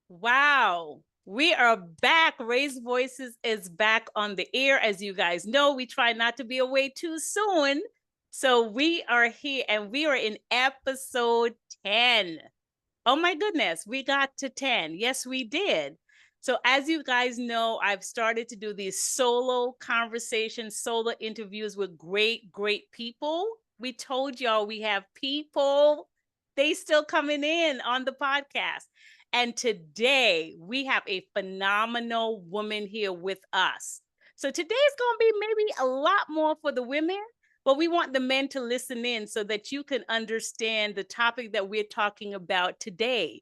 Wow. We are back. Raised Voices is back on the air. As you guys know, we try not to be away too soon. So we are here and we are in episode 10. Oh my goodness, we got to 10. Yes, we did. So, as you guys know, I've started to do these solo conversations, solo interviews with great, great people. We told y'all we have people, they still coming in on the podcast. And today we have a phenomenal woman here with us. So, today's going to be maybe a lot more for the women, but we want the men to listen in so that you can understand the topic that we're talking about today.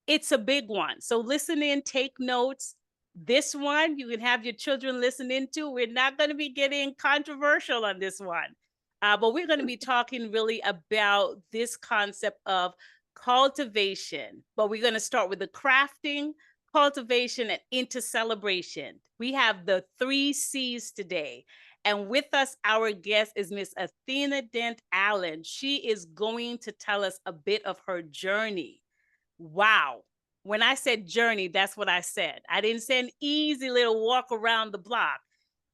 It's a big one. So listen in, take notes. This one you can have your children listen into. We're not going to be getting controversial on this one, but we're going to be talking really about this concept of cultivation. But we're going to start with the crafting, cultivation, and into celebration. We have the 3 C's today. And with us, our guest is Miss Athena Dent Allen. She is going to tell us a bit of her journey. Wow. When I said journey, that's what I said. I didn't say an easy little walk around the block.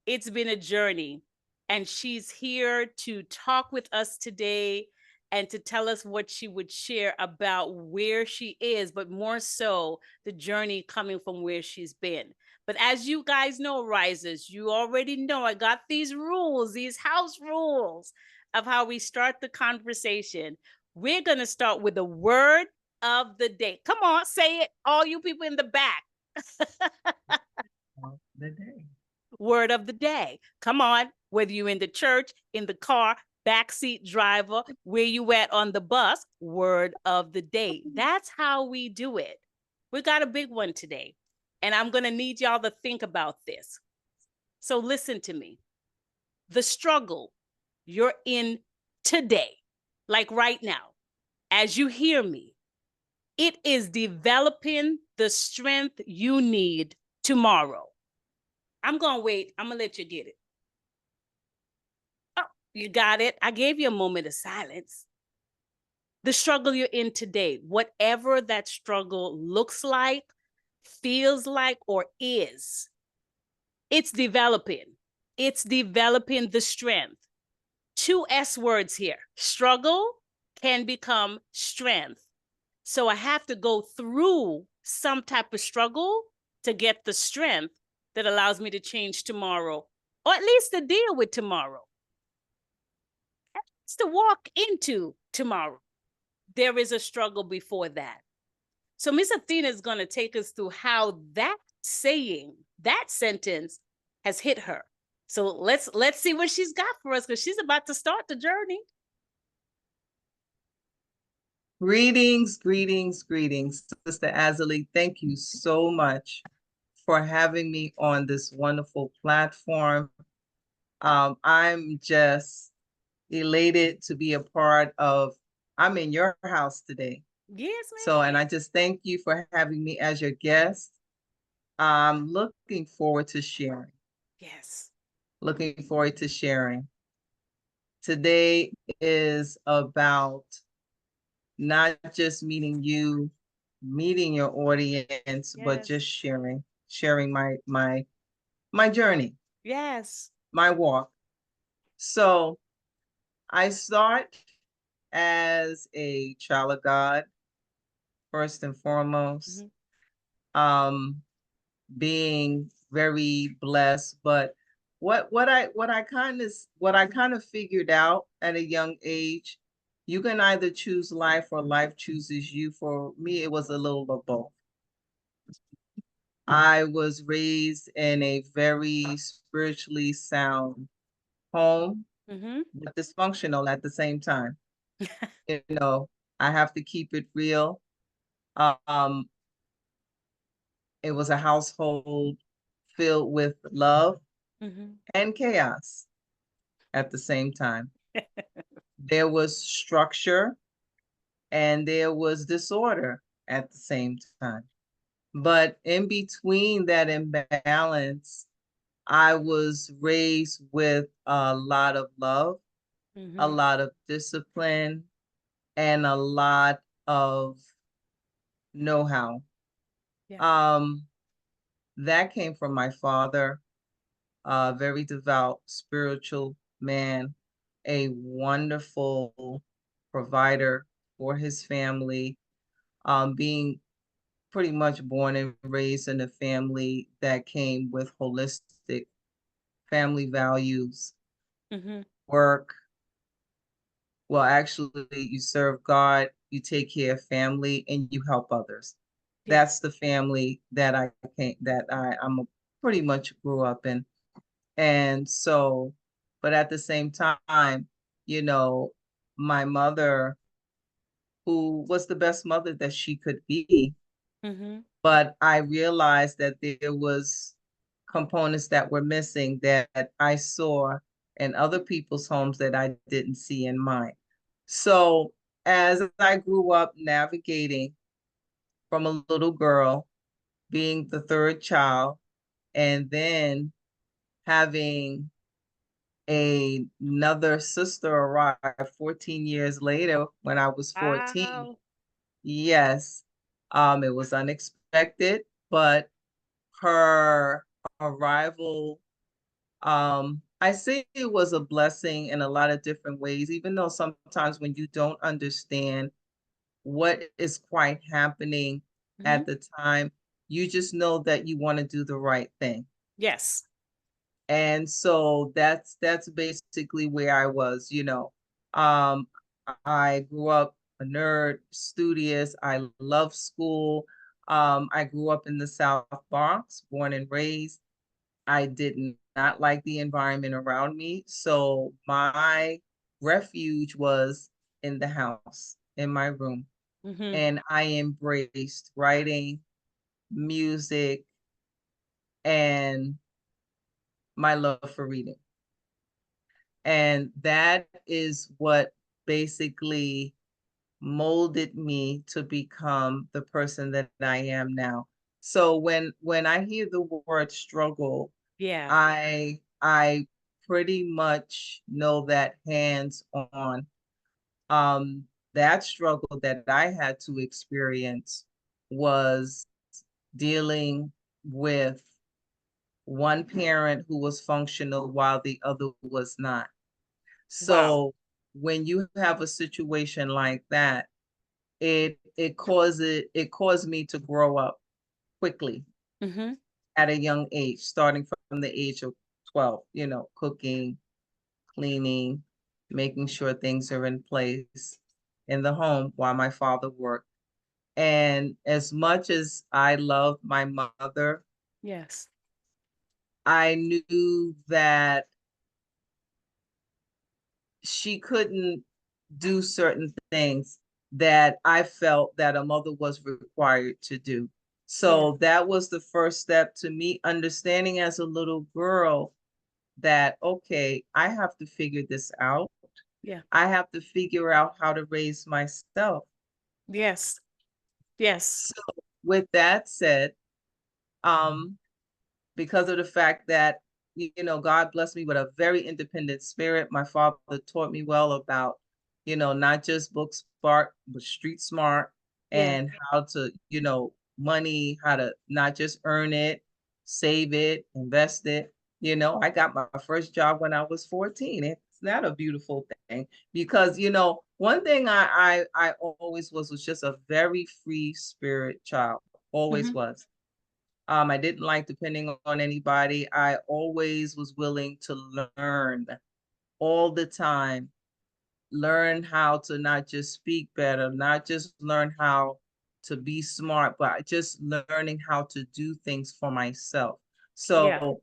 It's been a journey. And she's here to talk with us today and to tell us what she would share about where she is, but more so the journey coming from where she's been. But as you guys know, risers, you already know I got these rules, these house rules of how we start the conversation. We're going to start with the word of the day. Come on, say it, all you people in the back. The day. Word of the day. Come on, whether you're in the church, in the car, backseat driver, where you at on the bus, word of the day. That's how we do it. We got a big one today, and I'm going to need y'all to think about this. So listen to me. The struggle you're in today, like right now, as you hear me, it is developing the strength you need tomorrow. I'm going to wait. I'm going to let you get it. Oh, you got it. I gave you a moment of silence. The struggle you're in today, whatever that struggle looks like, feels like, or is, it's developing. It's developing the strength. 2 S words here. Struggle can become strength. So I have to go through some type of struggle to get the strength that allows me to change tomorrow, or at least to deal with tomorrow. It's to walk into tomorrow. There is a struggle before that. So Miss Athena is going to take us through how that saying, that sentence has hit her. So let's see what she's got for us, because she's about to start the journey. Greetings, greetings, greetings. Sister Azalee, thank you so much for having me on this wonderful platform. I'm just elated to be a part of, I'm in your house today. Yes, So, ma'am. and I just thank you for having me as your guest. I'm looking forward to sharing. Yes. Looking forward to sharing. Today is about not just meeting you, meeting your audience, but Yes. just sharing my journey, Yes. my walk. So I start as a child of God, first and foremost, Mhm. um, being very blessed. But what I kind of figured out at a young age, you can either choose life or life chooses you. For me, it was a little of both. I was raised in a very spiritually sound home, Mhm. but dysfunctional at the same time. You know, I have to keep it real. Um, it was a household filled with love Mhm. and chaos at the same time. There was structure and there was disorder at the same time. But in between that imbalance, I was raised with a lot of love, a Mhm. lot of discipline, and a lot of know how. Yeah. Um, that came from my father, a very devout, spiritual man, a wonderful provider for his family, being pretty much born and raised in a family that came with holistic family values, Mm-hmm. work. Well, actually, you serve God, you take care of family, and you help others. Yeah. That's the family I'm pretty much grew up in. And so, but at the same time, you know, my mother, who was the best mother that she could be, Mm-hmm. but I realized that there was components that were missing that I saw in other people's homes that I didn't see in mine. So as I grew up navigating from a little girl, being the third child, and then having another sister arrive 14 years later when I was 14. Wow. Yes, it was unexpected, but her arrival, I say it was a blessing in a lot of different ways, even though sometimes when you don't understand what is quite happening Mm-hmm. at the time, you just know that you want to do the right thing. Yes. And so that's basically where I was, you know. Um, I grew up a nerd, studious. I love school. I grew up in the South Bronx, born and raised. I did not like the environment around me. So my refuge was in the house, in my room. Mm-hmm. And I embraced writing, music, and my love for reading. And that is what basically molded me to become the person that I am now. So when I hear the word struggle, Yeah. I pretty much know that hands on. That struggle that I had to experience was dealing with one parent who was functional while the other was not. Wow. So when you have a situation like that, it caused me to grow up quickly Mm-hmm. at a young age, starting from the age of 12, cooking, cleaning, making sure things are in place in the home while my father worked. And as much as I love my mother, Yes. I knew that she couldn't do certain things that I felt that a mother was required to do. Yeah. So that was the first step to me understanding as a little girl that, okay, I have to figure this out. Yeah. I have to figure out how to raise myself. Yes. Yes. So with that said, um, because of the fact that God blessed me with a very independent spirit. My father taught me well about not just book smart but street smart, Yeah. and how to money, how to not just earn it, save it, invest it. I got my first job when I was 14. It's not a beautiful thing because one thing I always was just a very free spirit child, always Mm-hmm. was. I didn't like depending on anybody. I always was willing to learn all the time, learn how to not just speak better, not just learn how to be smart, but just learning how to do things for myself. Yeah. So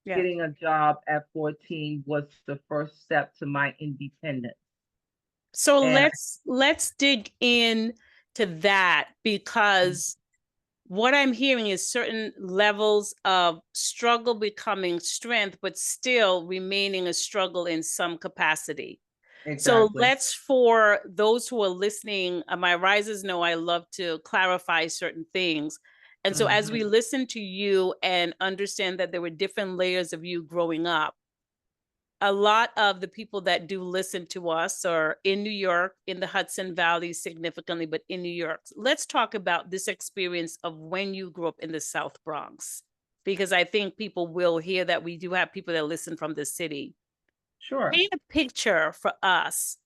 Yeah. getting a job at 14 was the first step to my independence. So And let's dig in to that, because what I'm hearing is certain levels of struggle becoming strength, but still remaining a struggle in some capacity. So exactly. let's, for those who are listening, my risers know I love to clarify certain things. And so as we Mhm. listen to you and understand that there were different layers of you growing up, a lot of the people that do listen to us are in New York, in the Hudson Valley significantly, but in New York. Let's talk about this experience of when you grew up in the South Bronx, because I think people will hear that we do have people that listen from the city. Sure. Paint a picture for us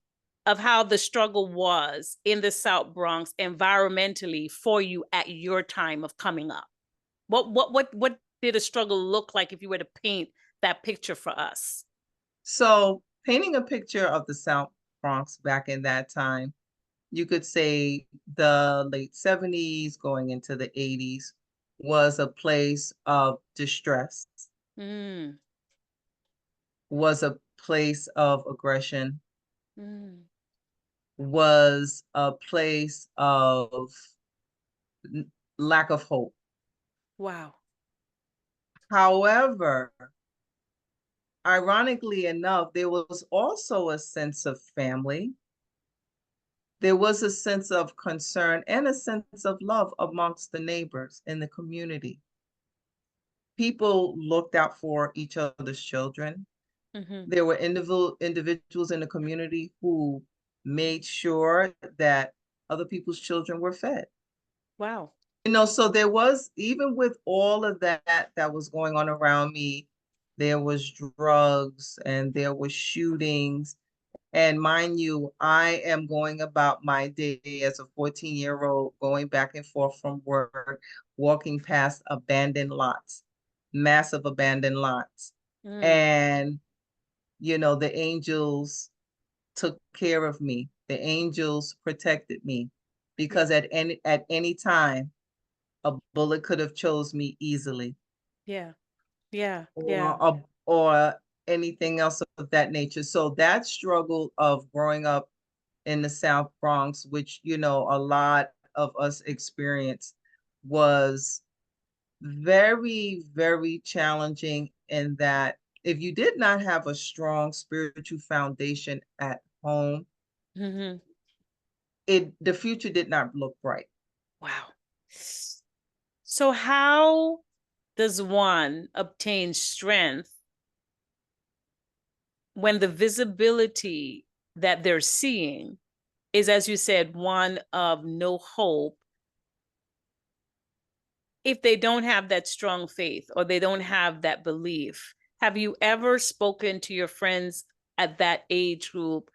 of how the struggle was in the South Bronx environmentally for you at your time of coming up. What did a struggle look like if you were to paint that picture for us? So painting a picture of the South Bronx back in that time, you could say the late 70s going into the 80s was a place of distress, Mm, was a place of aggression, mm, was a place of lack of hope. wow. However, ironically enough, there was also a sense of family. There was a sense of concern and a sense of love amongst the neighbors in the community. People looked out for each other's children. Mm-hmm. There were individuals in the community who made sure that other people's children were fed. Wow. So there was, even with all of that was going on around me, there was drugs and there was shootings. And mind you, I am going about my day as a 14-year-old, going back and forth from work, walking past abandoned lots, massive abandoned lots. Mm, And, the angels took care of me. The angels protected me yeah, because at any time, a bullet could have chose me easily, yeah, yeah, yeah. or anything else of that nature. So that struggle of growing up in the South Bronx, which a lot of us experience, was very, very challenging in that if you did not have a strong spiritual foundation at home, Mm-hmm. the future did not look bright. Wow. So how does one obtain strength when the visibility that they're seeing is, as you said, one of no hope, if they don't have that strong faith or they don't have that belief? Have you ever spoken to your friends at that age group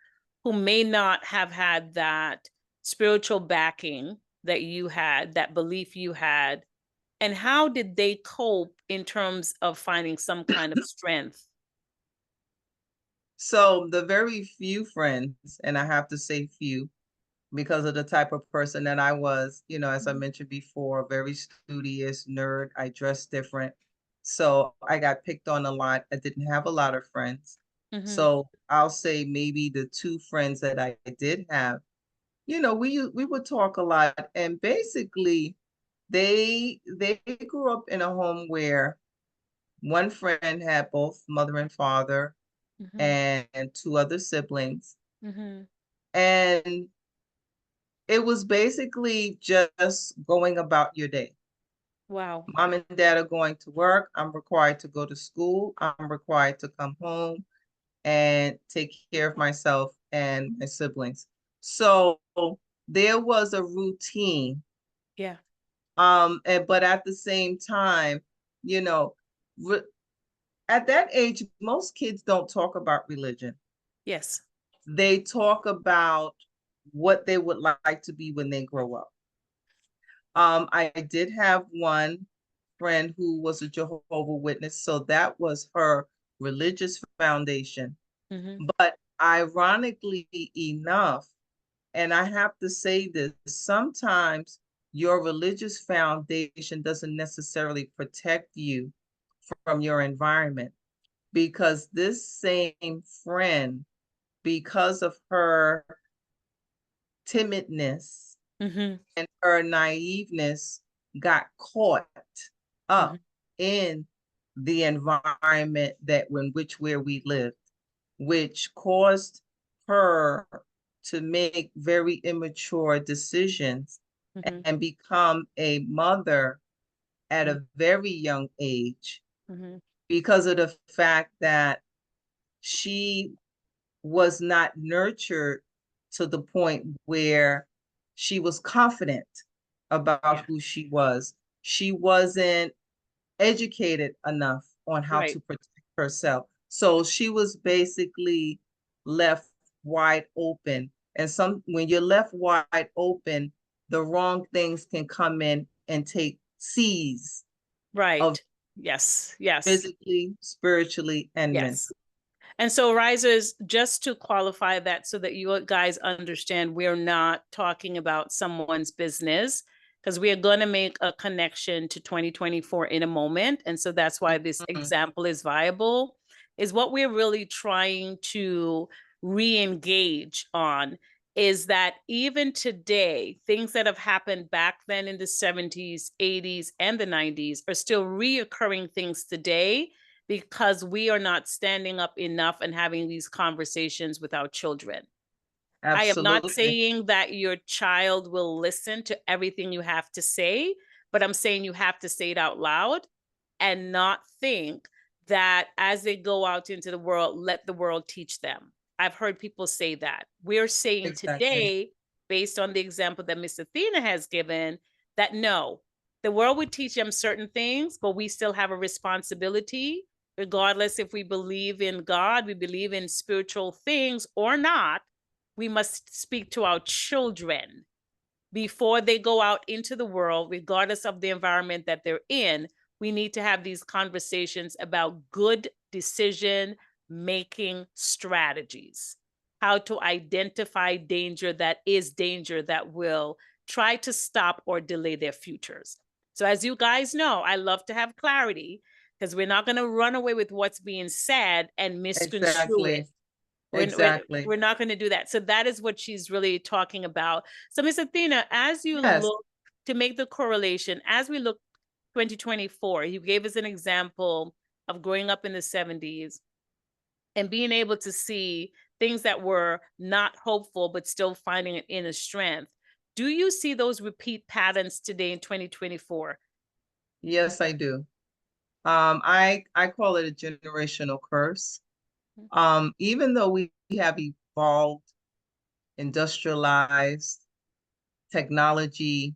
who may not have had that spiritual backing that you had, that belief you had? And how did they cope in terms of finding some kind of strength? So the very few friends, and I have to say few, because of the type of person that I was, as I mentioned before, very studious, nerd. I dressed different. So I got picked on a lot. I didn't have a lot of friends. Mm-hmm. So I'll say maybe the two friends that I did have, we would talk a lot. And basically they grew up in a home where one friend had both mother and father Mm-hmm. and two other siblings. Mm-hmm. And it was basically just going about your day. Wow. Mom and dad are going to work. I'm required to go to school. I'm required to come home and take care of myself and my siblings. So there was a routine. Yeah. But at the same time, you know, re- at that age, most kids don't talk about religion. Yes. They talk about what they would like to be when they grow up. I did have one friend who was a Jehovah Witness, so that was her religious foundation. Mm-hmm. But ironically enough, and I have to say this, sometimes your religious foundation doesn't necessarily protect you from your environment, because this same friend, because of her timidness Mm-hmm. and her naiveness, got caught Mm-hmm. up in the environment where we lived, which caused her to make very immature decisions Mm-hmm. and become a mother at a very young age, Mm-hmm. because of the fact that she was not nurtured to the point where she was confident about Yeah. who she was. She wasn't educated enough on how Right. to protect herself. So she was basically left wide open. And when you're left wide open, the wrong things can come in and take seize of Right. Yes. Yes. physically, spiritually, and Yes. mentally. And so, risers, just to qualify that so that you guys understand, we're not talking about someone's business because we are going to make a connection to 2024 in a moment. And so that's why this Mhm. example is viable, is what we're really trying to re engage on. Is that even today, things that have happened back then in the 70s, 80s, and the 90s are still reoccurring things today because we are not standing up enough and having these conversations with our children. I am not Absolutely. saying that your child will listen to everything you have to say, but I'm saying you have to say it out loud and not think that as they go out into the world, let the world teach them. I've heard people say that. We're saying Exactly. today, based on the example that Miss Athena has given, that no, the world would teach them certain things, but we still have a responsibility, regardless if we believe in God, we believe in spiritual things or not. We must speak to our children before they go out into the world, regardless of the environment that they're in. We need to have these conversations about good decision making strategies, how to identify danger that is danger that will try to stop or delay their futures. So, as you guys know, I love to have clarity because we're not going to run away with what's being said and misconstrue it. Exactly. We're, Exactly. we're not going to do that. So that is what she's really talking about. So, Miss Athena, as you Yes. look to make the correlation, as we look 2024, you gave us an example of growing up in the 70s and being able to see things that were not hopeful, but still finding an inner strength. Do you see those repeat patterns today in 2024? Yes, I do. I call it a generational curse. Even though we have evolved, industrialized, technology,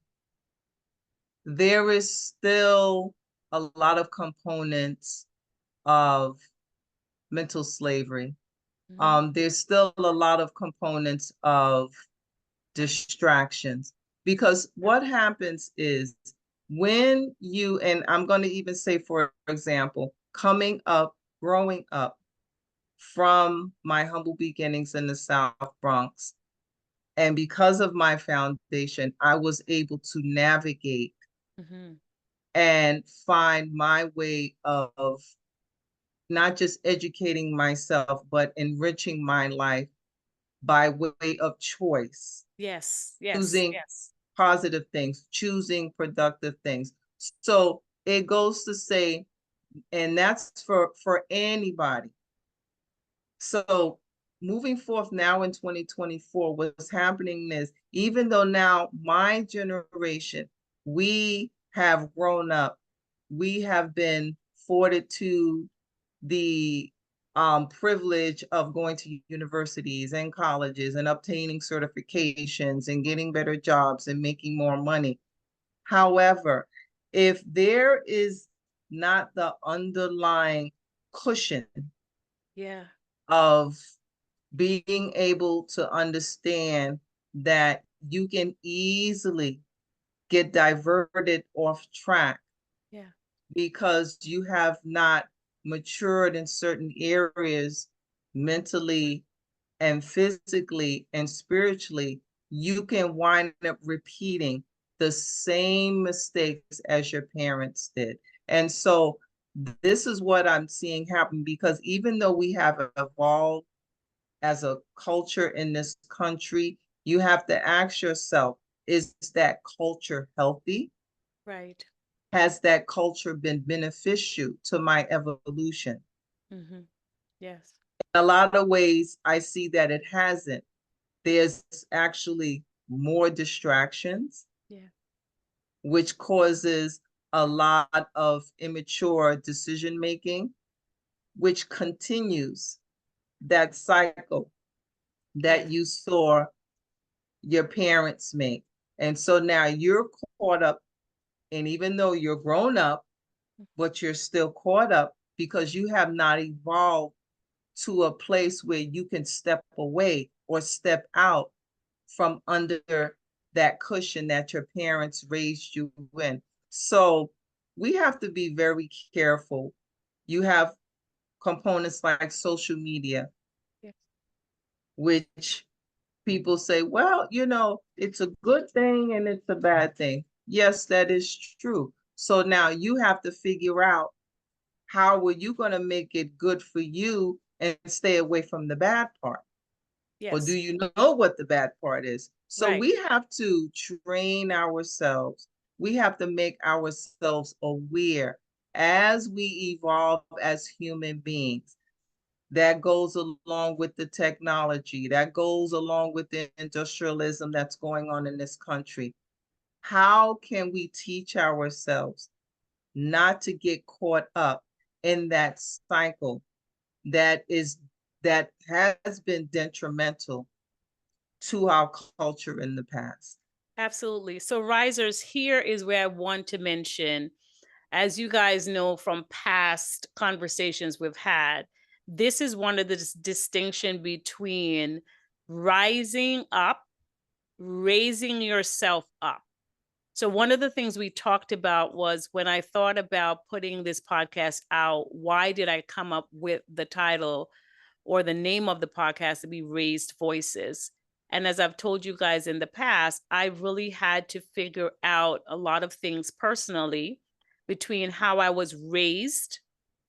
there is still a lot of components of mental slavery. Mm-hmm. There's still a lot of components of distractions because what happens is when you, and I'm going to even say, for example, growing up from my humble beginnings in the South Bronx, and because of my foundation, I was able to navigate Mm-hmm. and find my way of not just educating myself, but enriching my life by way of choice, Yes, yes, choosing yes. positive things, choosing productive things. So it goes to say, and that's for anybody. So moving forth now in 2024, what's happening is even though now my generation, we have grown up, we have been afforded to the privilege of going to universities and colleges and obtaining certifications and getting better jobs and making more money. However, if there is not the underlying cushion Yeah, of being able to understand that you can easily get diverted off track yeah, because you have not matured in certain areas mentally and physically and spiritually, you can wind up repeating the same mistakes as your parents did. And so this is what I'm seeing happen because even though we have evolved as a culture in this country, you have to ask yourself, is that culture healthy? right. Has that culture been beneficial to my evolution? Mm-hmm. Yes. In a lot of ways, I see that it hasn't. There's actually more distractions, Yeah. which causes a lot of immature decision making, which continues. that cycle that Yes. you saw your parents make. And so now you're caught up, and even though you're grown up, but you're still caught up because you have not evolved to a place where you can step away or step out from under that cushion that your parents raised you in. So we have to be very careful. You have components like social media, Yes. which people say, well, it's a good thing and it's a bad thing. Yes, that is true. So now you have to figure out how are you going to make it good for you and stay away from the bad part? Or do Yes. you know what the bad part is? So Right. we have to train ourselves. We have to make ourselves aware as we evolve as human beings. That goes along with the technology, that goes along with the industrialism that's going on in this country. How can we teach ourselves not to get caught up in that cycle that has been detrimental to our culture in the past? Absolutely. So, risers, here is where I want to mention, as you guys know from past conversations we've had, this is one of the distinction between rising up, raising yourself up. So, one of the things we talked about was when I thought about putting this podcast out, why did I come up with the title or the name of the podcast to be Raised Voices? And as I've told you guys in the past, I really had to figure out a lot of things personally between how I was raised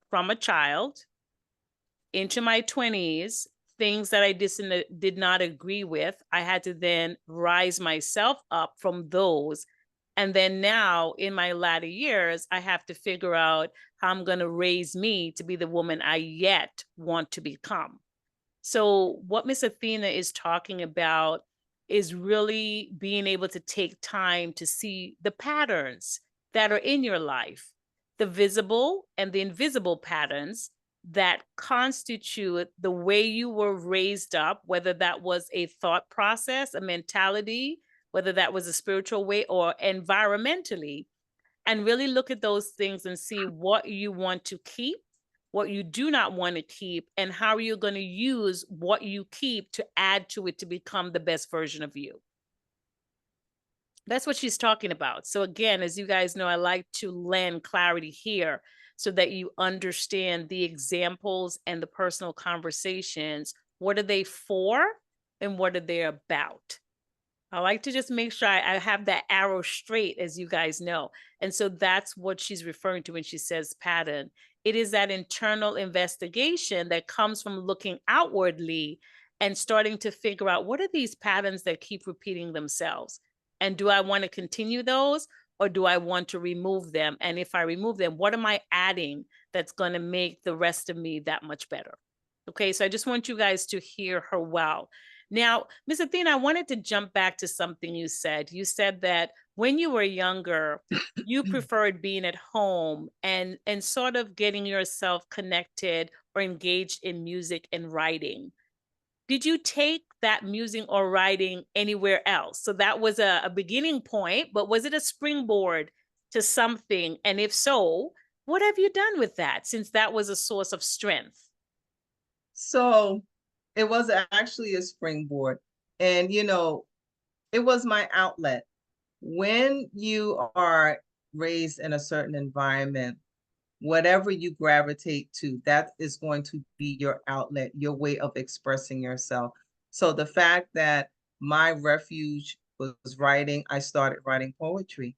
from a child into my 20s, things that I did not agree with. I had to then rise myself up from those. And then now in my latter years, I have to figure out how I'm going to raise me to be the woman I yet want to become. So, what Miss Athena is talking about is really being able to take time to see the patterns that are in your life, the visible and the invisible patterns that constitute the way you were raised up, whether that was a thought process, a mentality, whether that was a spiritual way or environmentally, and really look at those things and see what you want to keep, what you do not want to keep, and how you're going to use what you keep to add to it to become the best version of you. That's what she's talking about. So, again, as you guys know, I like to lend clarity here so that you understand the examples and the personal conversations. What are they for and what are they about? I like to just make sure I have that arrow straight, as you guys know. And so that's what she's referring to when she says pattern. It is that internal investigation that comes from looking outwardly and starting to figure out what are these patterns that keep repeating themselves? And do I want to continue those or do I want to remove them? And if I remove them, what am I adding that's going to make the rest of me that much better? Okay, so I just want you guys to hear her well. Now, Miss Athena, I wanted to jump back to something you said. You said that when you were younger, you preferred being at home and sort of getting yourself connected or engaged in music and writing. Did you take that music or writing anywhere else? So that was a beginning point, but was it a springboard to something? And if so, what have you done with that since that was a source of strength? So it was actually a springboard. And, it was my outlet. When you are raised in a certain environment, whatever you gravitate to, that is going to be your outlet, your way of expressing yourself. So the fact that my refuge was writing, I started writing poetry.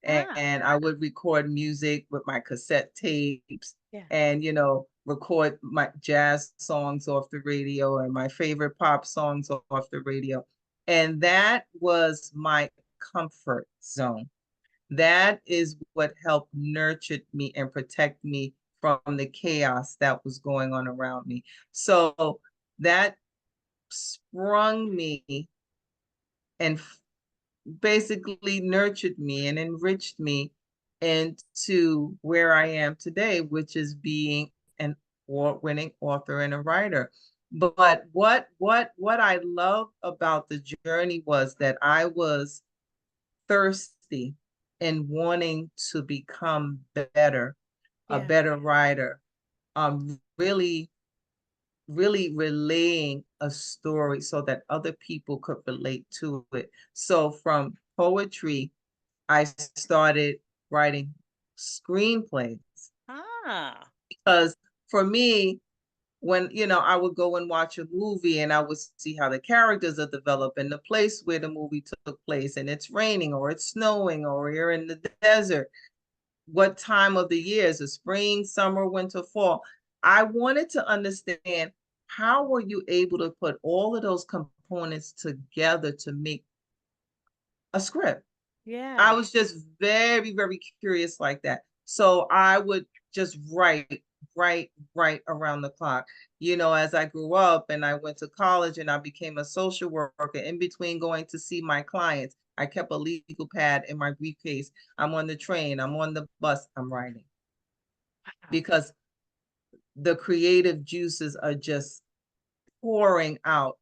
Ah, And I would record music with my cassette tapes yeah. and, record my jazz songs off the radio and my favorite pop songs off the radio. And that was my comfort zone. That is what helped nurture me and protect me from the chaos that was going on around me. So that sprung me and basically nurtured me and enriched me into where I am today, which is being an award-winning author and a writer. But what I love about the journey was that I was thirsty and wanting to become better, a Yeah. better writer, really, really relaying a story so that other people could relate to it. So from poetry, I started writing screenplays Ah, because for me, when I would go and watch a movie and I would see how the characters are developed and the place where the movie took place, and it's raining or it's snowing or you're in the desert, what time of the year is it, spring, summer, winter, fall. I wanted to understand, how were you able to put all of those components together to make a script? I yeah. was just very, very curious like that. So I would just write around the clock. As I grew up and I went to college and I became a social worker, in between going to see my clients, I kept a legal pad in my briefcase. I'm on the train, I'm on the bus, I'm writing, Wow. because the creative juices are just pouring out.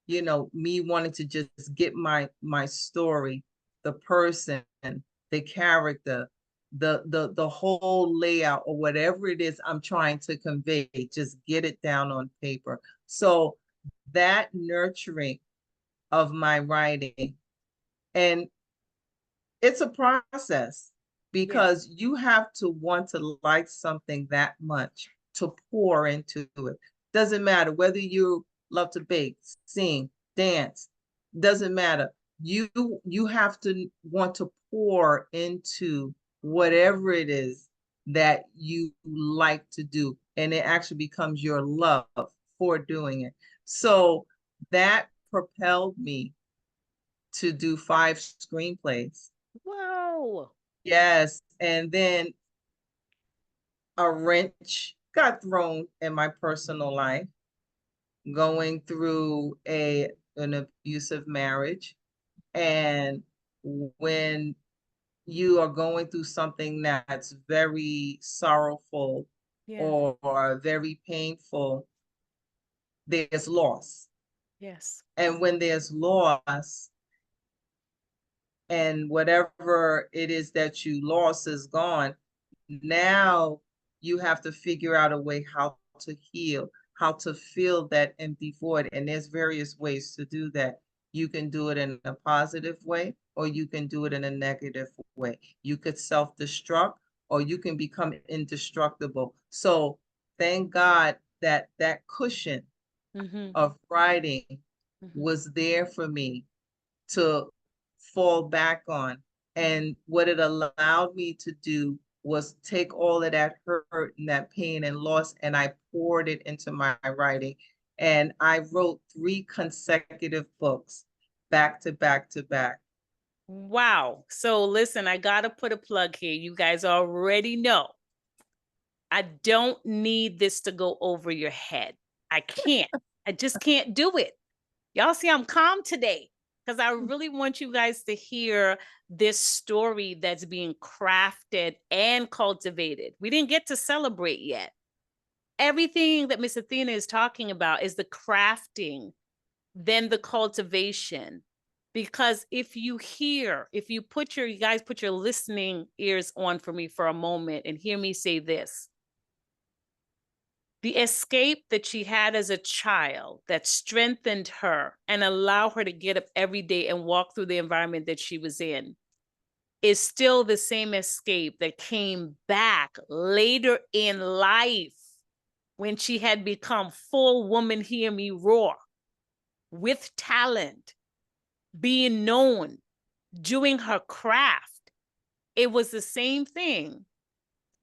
Me wanting to just get my story, the person, the character, the whole layout, or whatever it is I'm trying to convey, just get it down on paper. So that nurturing of my writing, and it's a process, Yes. because you have to want to like something that much to pour into it. Doesn't matter whether you love to bake, sing, dance, doesn't matter. You have to want to pour into whatever it is that you like to do, and it actually becomes your love for doing it. So that propelled me to do 5 screenplays. Whoa. Yes. And then a wrench got thrown in my personal life, going through an abusive marriage. And when you are going through something that's very sorrowful Yeah. or very painful, there's loss. Yes. And when there's loss, and whatever it is that you lost is gone, now you have to figure out a way how to heal, how to fill that empty void. And there's various ways to do that. You can do it in a positive way, or you can do it in a negative way. You could self-destruct, or you can become indestructible. So thank God that that cushion Mm-hmm. of writing Mm-hmm. was there for me to fall back on. And what it allowed me to do was take all of that hurt and that pain and loss, and I poured it into my writing. And I wrote 3 consecutive books, back to back to back. Wow. So listen, I gotta put a plug here. You guys already know I don't need this to go over your head. I can't. I just can't do it. Y'all see, I'm calm today because I really want you guys to hear this story that's being crafted and cultivated. We didn't get to celebrate yet. Everything that Miss Athena is talking about is the crafting, then the cultivation. Because if you hear, if you put your, you guys put your listening ears on for me for a moment and hear me say this, the escape that she had as a child that strengthened her and allowed her to get up every day and walk through the environment that she was in is still the same escape that came back later in life when she had become full woman, hear me roar, with talent, being known, doing her craft. It was the same thing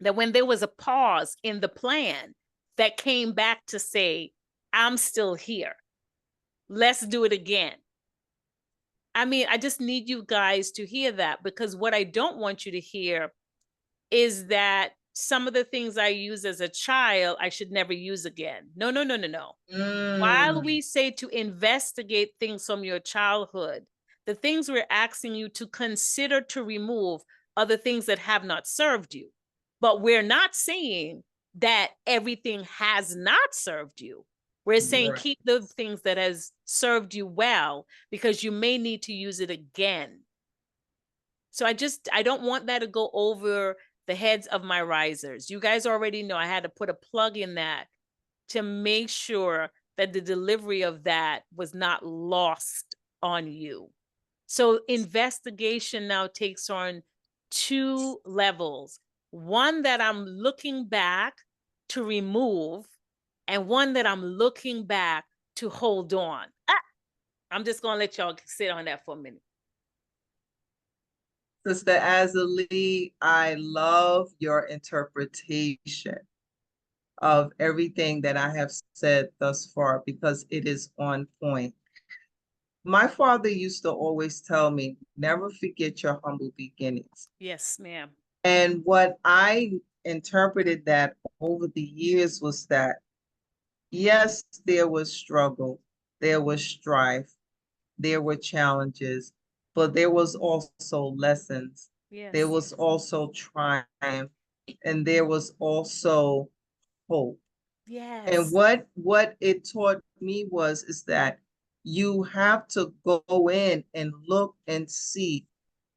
that when there was a pause in the plan that came back to say, I'm still here. Let's do it again. I mean, I just need you guys to hear that, because what I don't want you to hear is that some of the things I used as a child, I should never use again. No, no, no, no, no. While Mm. we say to investigate things from your childhood, the things we're asking you to consider to remove are the things that have not served you. But we're not saying that everything has not served you. We're saying Right. keep the things that has served you well because you may need to use it again. So I don't want that to go over the heads of my risers. You guys already know I had to put a plug in that to make sure that the delivery of that was not lost on you. So investigation now takes on two levels. One that I'm looking back to remove, and one that I'm looking back to hold on. I'm just going to let y'all sit on that for a minute. Sister Azalee, I love your interpretation of everything that I have said thus far because it is on point. My father used to always tell me, never forget your humble beginnings. Yes, ma'am. And what I interpreted that over the years was that, yes, there was struggle, there was strife, there were challenges, but there was also lessons. There Yes. was also triumph, and there was also hope. And Yes. what it taught me was is that you have to go in and look and see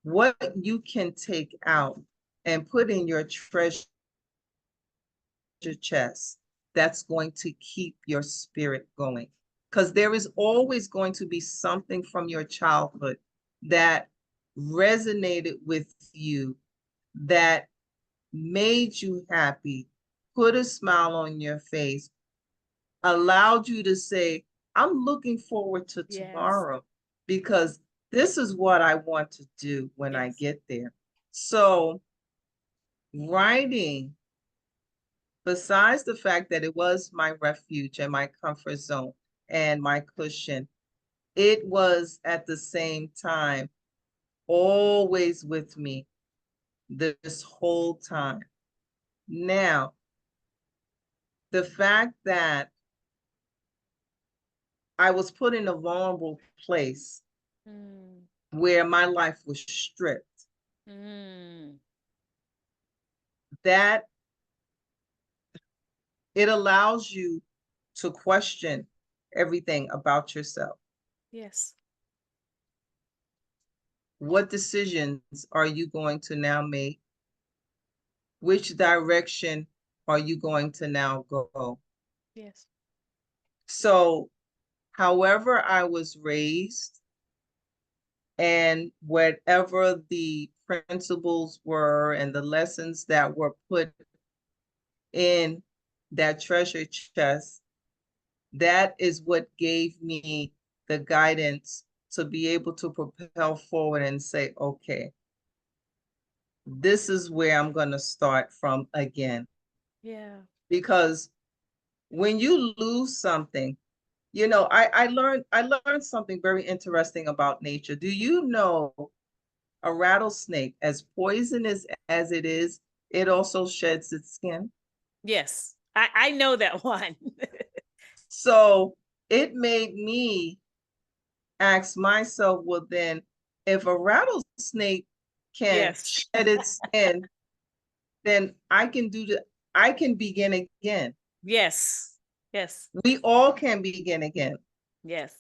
what you can take out and put in your treasure chest that's going to keep your spirit going. Because there is always going to be something from your childhood that resonated with you, that made you happy, put a smile on your face, allowed you to say, I'm looking forward to Yes. tomorrow because this is what I want to do when I Yes. get there. So, writing, besides the fact that it was my refuge and my comfort zone and my cushion, it was at the same time always with me this whole time. Now, the fact that I was put in a vulnerable place Mm. where my life was stripped, Mm. that it allows you to question everything about yourself. Yes. What decisions are you going to now make? Which direction are you going to now go? Yes. So, however I was raised and whatever the principles were and the lessons that were put in that treasure chest, that is what gave me the guidance to be able to propel forward and say, okay, this is where I'm going to start from again. Yeah. Because when you lose something, you know, I learned something very interesting about nature. Do you know a rattlesnake, as poisonous as it is, it also sheds its skin? Yes. I know that one. So it made me ask myself, well, then, if a rattlesnake can Yes. shed its skin, then I can begin again. Yes. Yes. We all can begin again. Yes.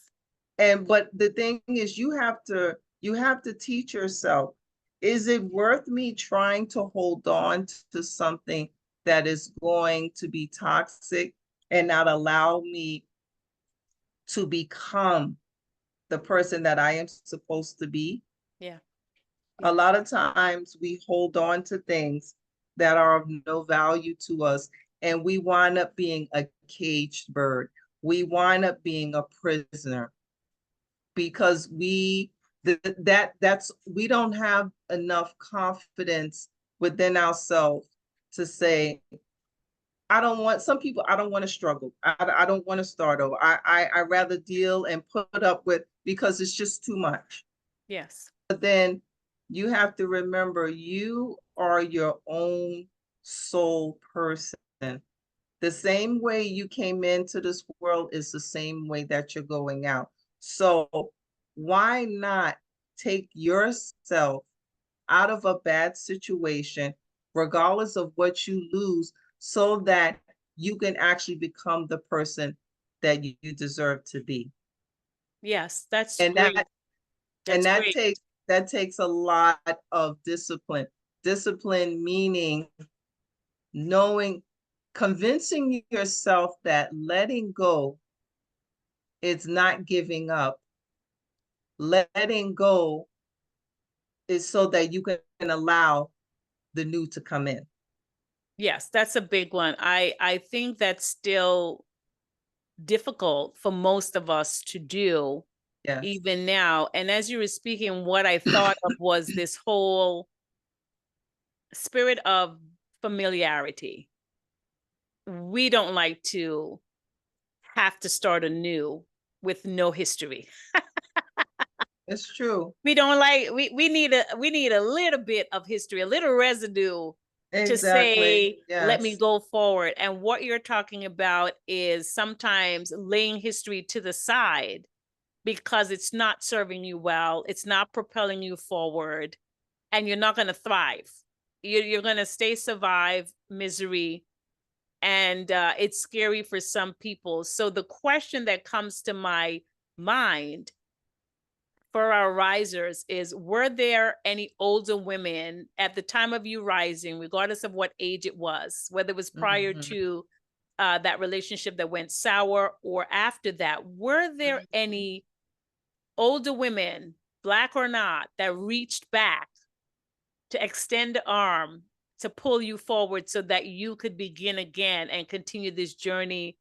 And but the thing is you have to teach yourself, is it worth me trying to hold on to something that is going to be toxic and not allow me to become the person that I am supposed to be? Yeah. A Yeah. lot of times we hold on to things that are of no value to us, and we wind up being a caged bird. We wind up being a prisoner because we don't have enough confidence within ourselves to say, I don't want some people, I don't want to struggle. I don't want to start over. I rather deal and put up with because it's just too much. Yes. But then you have to remember you are your own soul person. The same way you came into this world is the same way that you're going out. So why not take yourself out of a bad situation, regardless of what you lose, so that you can actually become the person that you deserve to be. Yes, that's And great. and That's great. that takes a lot of discipline. Discipline meaning knowing, convincing yourself that letting go is not giving up. Letting go is so that you can allow the new to come in. Yes, that's a big one. I think that's still difficult for most of us to do Yes. even now. And as you were speaking, what I thought of was this whole spirit of familiarity. We don't like to have to start anew with no history. It's true. We don't like we need a little bit of history, a little residue to Exactly. say, let me Yes. go forward. And what you're talking about is sometimes laying history to the side because it's not serving you well, it's not propelling you forward, and you're not going to thrive. You're going to stay survive misery, and it's scary for some people. So the question that comes to my mind for our risers is, were there any older women at the time of you rising, regardless of what age it was, whether it was prior Mhm. to that relationship that went sour or after that, were there any older women, Black or not, that reached back to extend the arm to pull you forward so that you could begin again and continue this journey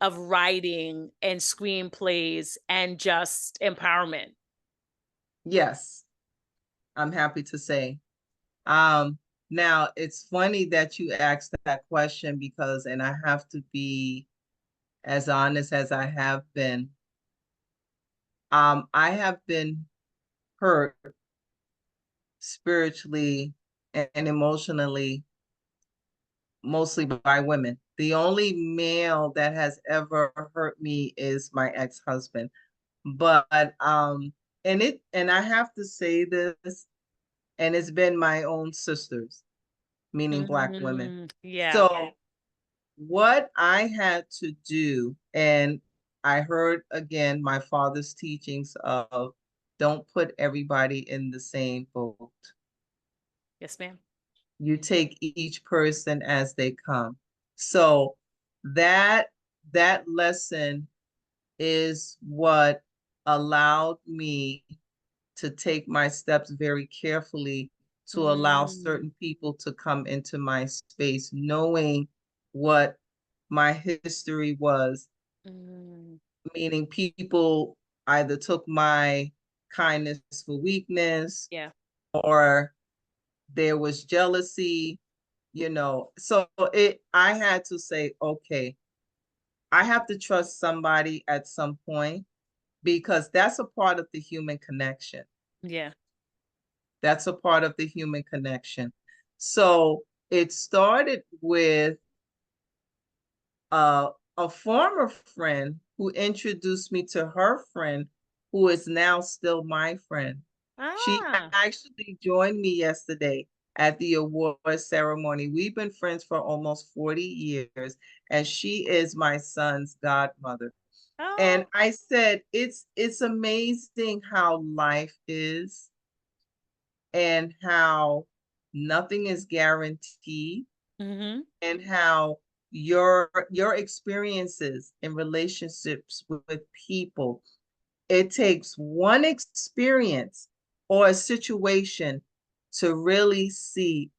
of writing and screenplays and just empowerment? Yes, I'm happy to say. Um, Now it's funny that you asked that question because, and I have to be as honest as I have been. I have been hurt spiritually and emotionally, mostly by women. The only male that has ever hurt me is my ex-husband. But and I have to say this, and it's been my own sisters, meaning Black women. Yeah. So what I had to do, and I heard again my father's teachings of don't put everybody in the same boat. Yes, ma'am. You take each person as they come. So that that lesson is what allowed me to take my steps very carefully to allow Mm, certain people to come into my space, knowing what my history was, mm, meaning people either took my kindness for weakness yeah. or there was jealousy, So I had to say, okay, I have to trust somebody at some point because that's a part of the human connection. Yeah. That's a part of the human connection. So it started with uh, a former friend who introduced me to her friend, who is now still my friend. She Ah. actually joined me yesterday at the award ceremony. We've been friends for almost 40 years, and she is my son's godmother. And Oh. I said, it's amazing how life is and how nothing is guaranteed Mm-hmm. and how your experiences in relationships with people, it takes one experience or a situation to really see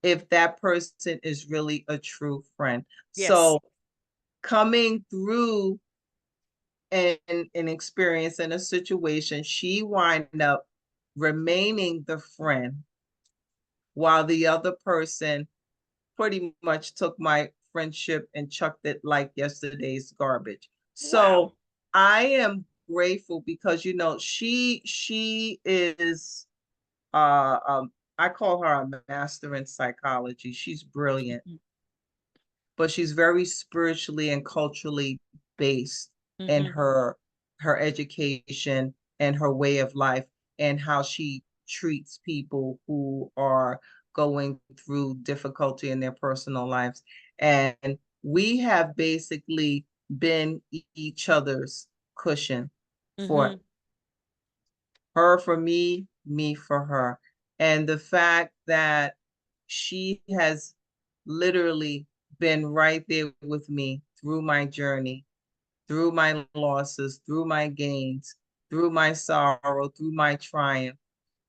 if that person is really a true friend. Yes. So coming through an experience in a situation, she wind up remaining the friend while the other person pretty much took my friendship and chucked it like yesterday's garbage. Wow. So I am grateful because she is I call her a master in psychology. She's brilliant, but she's very spiritually and culturally based in Mm-hmm. her education and her way of life and how she treats people who are going through difficulty in their personal lives. And we have basically been each other's cushion for Mm-hmm. her for me, me for her. And the fact that she has literally been right there with me through my journey, through my losses, through my gains, through my sorrow, through my triumph.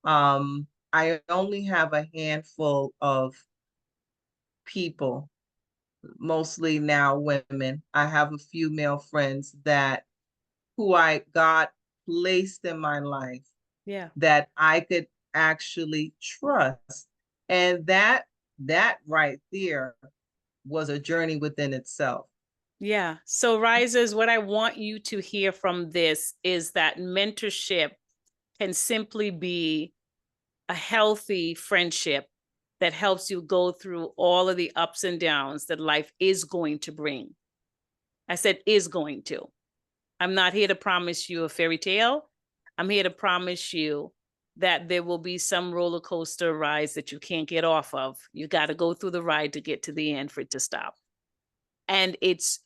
I only have a handful of people, mostly now women. I have a few male friends that who I God placed in my life Yeah. that I could actually trust. And that right there was a journey within itself. Yeah. So, risers, what I want you to hear from this is that mentorship can simply be a healthy friendship that helps you go through all of the ups and downs that life is going to bring. I said is going to. I'm not here to promise you a fairy tale. I'm here to promise you that there will be some roller coaster rides that you can't get off of. You got to go through the ride to get to the end for it to stop. And it's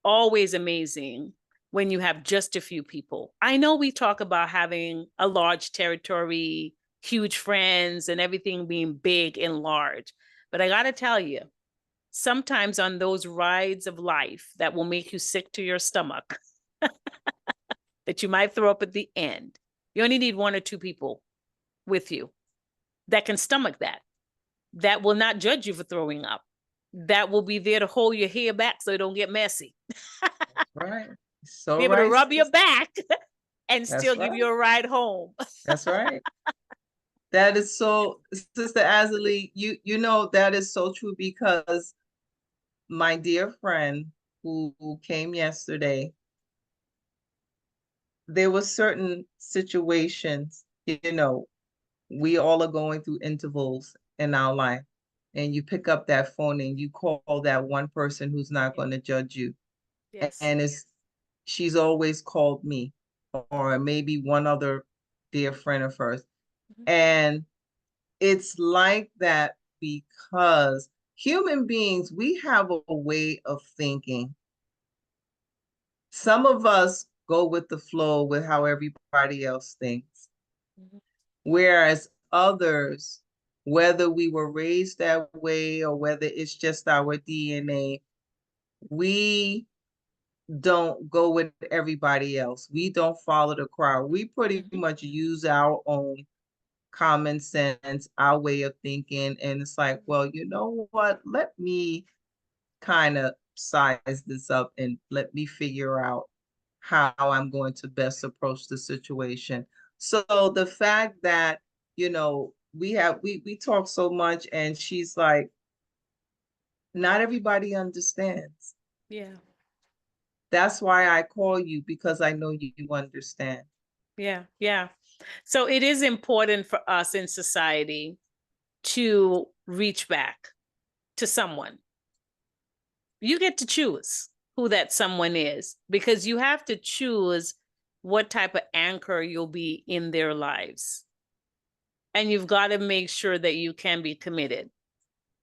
always amazing when you have just a few people. I know we talk about having a large territory, huge friends, and everything being big and large. But I got to tell you, sometimes on those rides of life that will make you sick to your stomach, that you might throw up at the end, you only need one or two people with you that can stomach that, that will not judge you for throwing up, that will be there to hold your hair back so it don't get messy, Right. So be able to right, rub your sis. back and still That's give right. you a ride home. That's right. That is so, Sister Azalee, you know that is so true because my dear friend who came yesterday, there were certain situations, we all are going through intervals in our life. And you pick up that phone and you call that one person who's not going to judge you. Yes. And she's always called me or maybe one other dear friend of hers. Mhm. And it's like that because human beings, we have a way of thinking. Some of us go with the flow with how everybody else thinks, Mhm. whereas others, whether we were raised that way or whether it's just our DNA, we don't go with everybody else. We don't follow the crowd. We pretty Mhm. much use our own common sense, our way of thinking. And it's like, well, you know what? Let me kind of size this up and let me figure out how I'm going to best approach the situation. So the fact that, we talk so much and she's like, not everybody understands. Yeah. That's why I call you because I know you understand. Yeah. Yeah. So it is important for us in society to reach back to someone. You get to choose who that someone is because you have to choose what type of anchor you'll be in their lives. And you've got to make sure that you can be committed.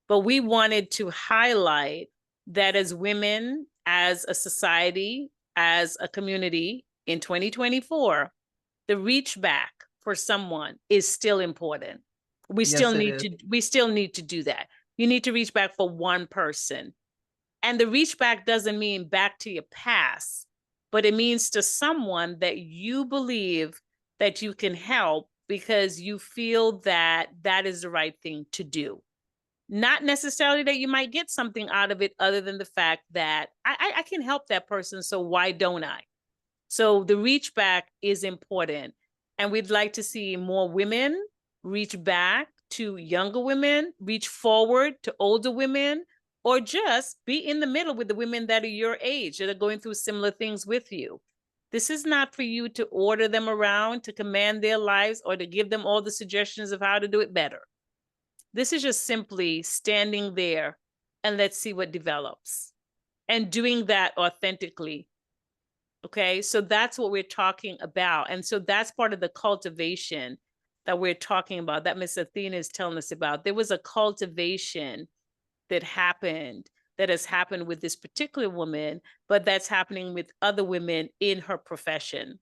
But we wanted to highlight that as women, as a society, as a community in 2024, the reach back for someone is still important. We still Yes, it need is. to we still need to do that. You need to reach back for one person. And the reach back doesn't mean back to your past, but it means to someone that you believe that you can help because you feel that that is the right thing to do. Not necessarily that you might get something out of it other than the fact that I can help that person, so why don't I? So the reach back is important. And we'd like to see more women reach back to younger women, reach forward to older women, or just be in the middle with the women that are your age that are going through similar things with you. This is not for you to order them around, to command their lives, or to give them all the suggestions of how to do it better. This is just simply standing there and let's see what develops and doing that authentically. Okay, so that's what we're talking about. And so that's part of the cultivation that we're talking about, that Miss Athena is telling us about. There was a cultivation that happened that has happened with this particular woman, but that's happening with other women in her profession.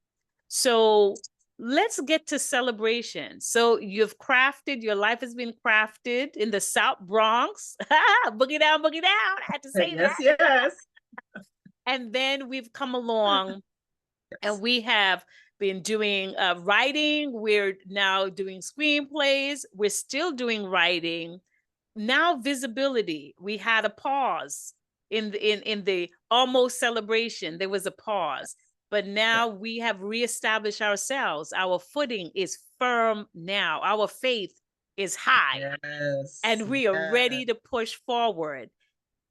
So let's get to celebration. So you've crafted, your life has been crafted in the South Bronx. Boogie down, boogie down. I had to say Yes, that. yes. And then we've come along and Yes. we have been doing writing. We're now doing screenplays. We're still doing writing. Now visibility. We had a pause in the almost celebration. There was a pause, but now we have reestablished ourselves. Our footing is firm now. Our faith is high, Yes. and we are Yes. ready to push forward.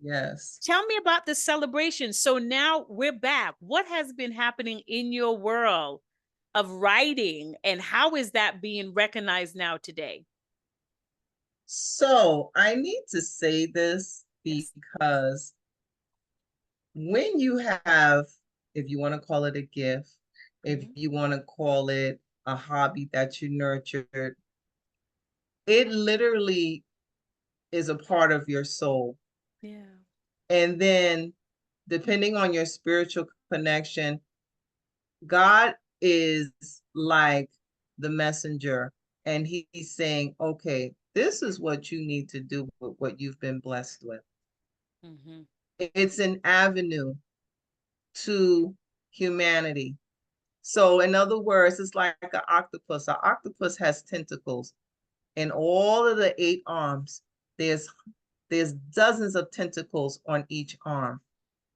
Yes. Tell me about the celebration. So now we're back. What has been happening in your world of writing, and how is that being recognized now today? So I need to say this Yes. because when you have, if you want to call it a gift, if Mhm. you want to call it a hobby that you nurtured, it literally is a part of your soul. Yeah. And then, depending on your spiritual connection, God is like the messenger, and he's saying, okay, this is what you need to do with what you've been blessed with. Mhm. It's an avenue to humanity. So, in other words, it's like an octopus. An octopus has tentacles, and all of the 8 arms, there's there's dozens of tentacles on each arm.